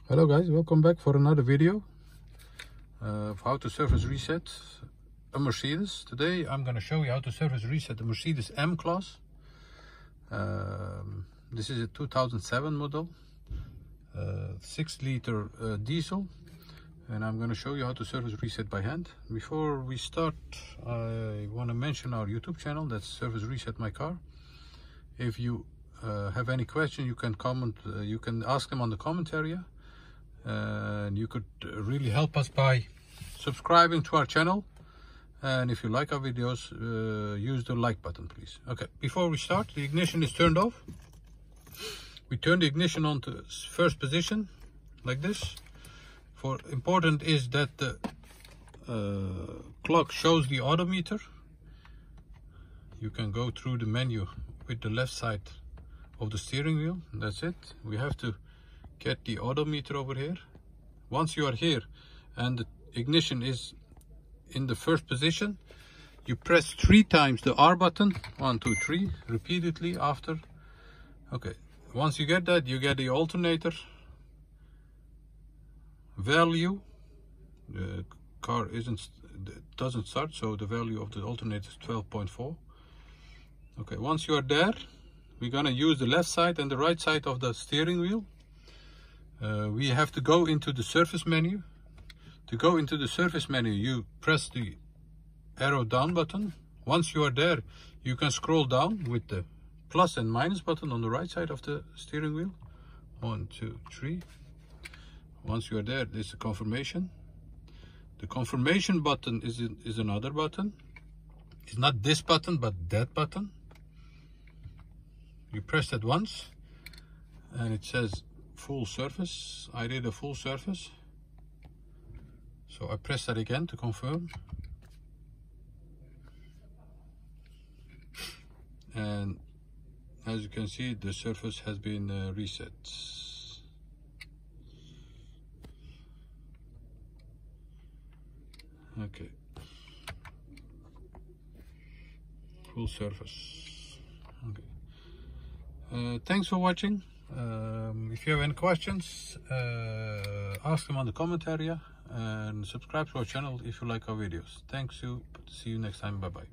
Hello guys, welcome back for another video of how to surface reset a Mercedes. Today I'm going to show you how to surface reset the Mercedes M-Class. This is a 2007 model, 6-liter diesel, and I'm going to show you how to surface reset by hand. Before we start, I want to mention our YouTube channel, that's Surface Reset My Car. If you have any question, you can comment, you can ask them on the comment area. And you could really help us by subscribing to our channel, and if you like our videos, use the like button please. Okay, before we start, the ignition is turned off. We turn the ignition on to first position like this. For important is that the clock shows the odometer. You can go through the menu with the left side of the steering wheel. That's it. We have to get the odometer over here. Once you are here and the ignition is in the first position, you press 3 times the R button, 1 2 3, repeatedly after. Okay, once you get that, you get the alternator value. The car doesn't start, so the value of the alternator is 12.4. okay, once you are there, we're gonna use the left side and the right side of the steering wheel. We have to go into the surface menu. To go into the surface menu, you press the arrow down button. Once you are there, you can scroll down with the plus and minus button on the right side of the steering wheel. 1 2 3. Once you are there, this is the confirmation. The confirmation button is another button. It's not this button, but that button. You press that once and it says full surface. I did a full surface, so I press that again to confirm, and as you can see, the surface has been reset. Okay, full surface. Okay, thanks for watching. If you have any questions, ask them on the comment area, and subscribe to our channel if you like our videos. Thanks you. See you next time. Bye bye.